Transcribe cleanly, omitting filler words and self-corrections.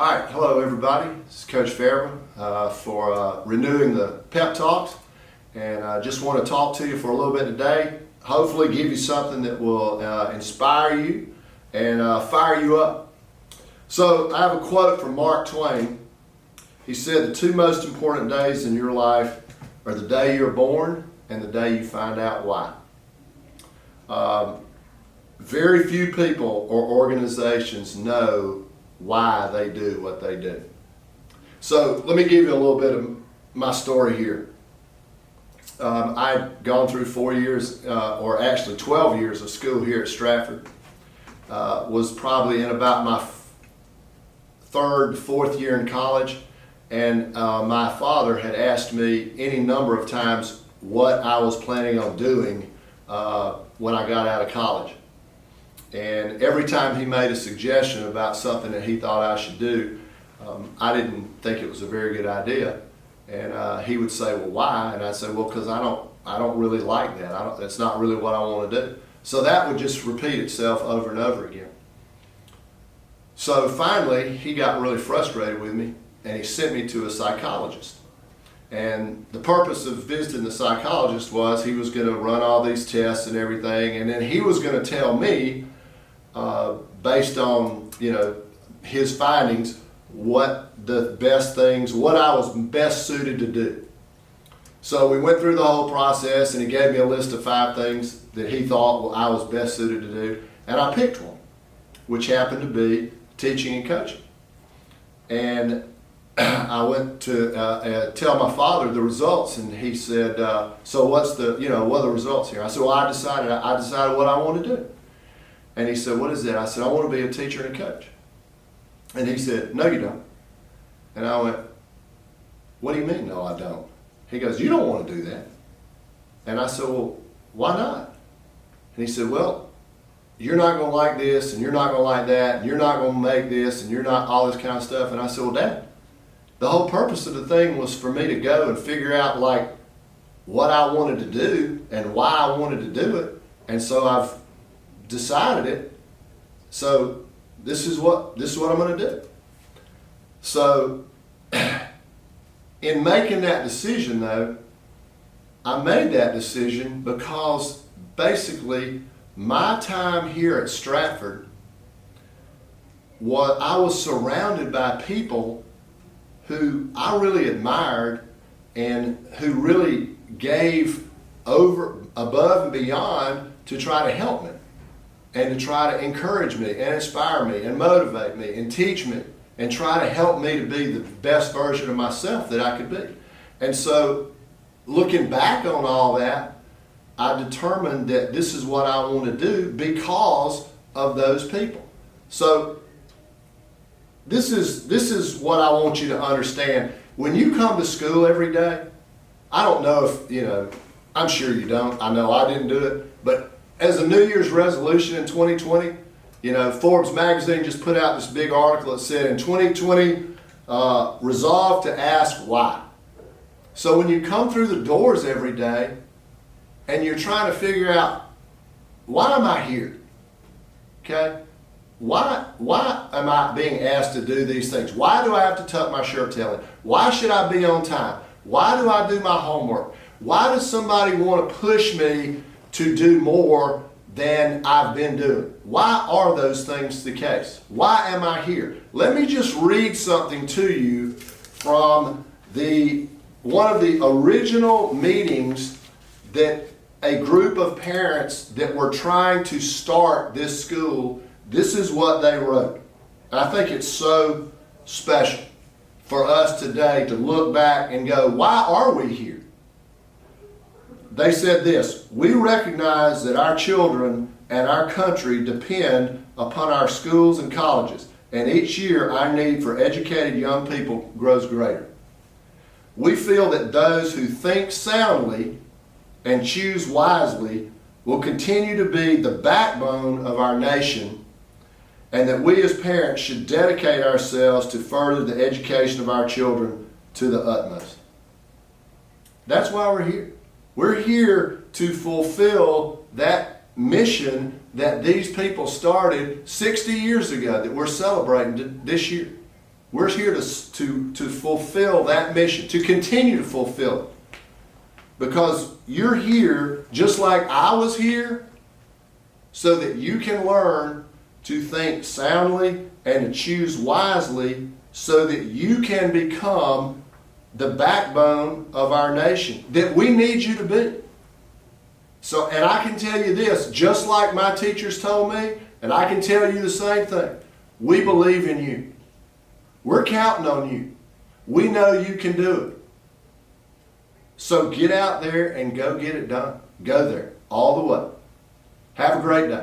All right, hello everybody. This is Coach Farriba for renewing the pep talks, and I just want to talk to you for a little bit today. Hopefully, give you something that will inspire you and fire you up. So, I have a quote from Mark Twain. He said, "The two most important days in your life are the day you're born and the day you find out why." Very few people or organizations know why they do what they do. So let me give you a little bit of my story here. I'd gone through 4 years, or actually 12 years of school here at Stratford. Was probably in about my third, fourth year in college, and my father had asked me any number of times what I was planning on doing when I got out of college. And every time he made a suggestion about something that he thought I should do, I didn't think it was a very good idea. And he would say, "Well, why?" And I'd say, "Well, because I don't really like that. That's not really what I want to do." So that would just repeat itself over and over again. So finally, he got really frustrated with me, and he sent me to a psychologist. And the purpose of visiting the psychologist was he was going to run all these tests and everything, and then he was going to tell me, based on his findings, what the best things, what I was best suited to do. So we went through the whole process, and he gave me a list of 5 things that he thought I was best suited to do, and I picked one, which happened to be teaching and coaching. And I went to tell my father the results, and he said, "So what's what are the results here?" I said, "Well, I decided what I want to do." And he said, "What is that?" I said, "I want to be a teacher and a coach." And he said, "No, you don't." And I went, "What do you mean, no, I don't?" He goes, "You don't want to do that." And I said, "Well, why not?" And he said, "Well, you're not going to like this, and you're not going to like that, and you're not going to make this, and you're not all this kind of stuff." And I said, "Well, Dad, the whole purpose of the thing was for me to go and figure out what I wanted to do and why I wanted to do it. And so I've decided it. So this is what I'm going to do." So in making that decision, though, I made that decision because basically my time here at Stratford I was surrounded by people who I really admired and who really gave above and beyond to try to help me and to try to encourage me and inspire me and motivate me and teach me and try to help me to be the best version of myself that I could be. And so looking back on all that, I determined that this is what I want to do because of those people. So this is what I want you to understand. When you come to school every day, I don't know if, I'm sure you don't. I know I didn't do it. But as a New Year's resolution in 2020, Forbes magazine just put out this big article that said, in 2020, resolve to ask why. So when you come through the doors every day and you're trying to figure out, why am I here? Okay? Why am I being asked to do these things? Why do I have to tuck my shirt tail in? Why should I be on time? Why do I do my homework? Why does somebody want to push me to do more than I've been doing? Why are those things the case? Why am I here? Let me just read something to you from one of the original meetings that a group of parents that were trying to start this school. This is what they wrote. And I think it's so special for us today to look back and go, why are we here? They said this: "We recognize that our children and our country depend upon our schools and colleges, and each year our need for educated young people grows greater. We feel that those who think soundly and choose wisely will continue to be the backbone of our nation, and that we as parents should dedicate ourselves to further the education of our children to the utmost." That's why we're here. We're here to fulfill that mission that these people started 60 years ago that we're celebrating this year. We're here to fulfill that mission, to continue to fulfill it. Because you're here just like I was here, so that you can learn to think soundly and to choose wisely, so that you can become the backbone of our nation that we need you to be. So, and I can tell you this, just like my teachers told me, and I can tell you the same thing. We believe in you. We're counting on you. We know you can do it. So get out there and go get it done. Go there all the way. Have a great day.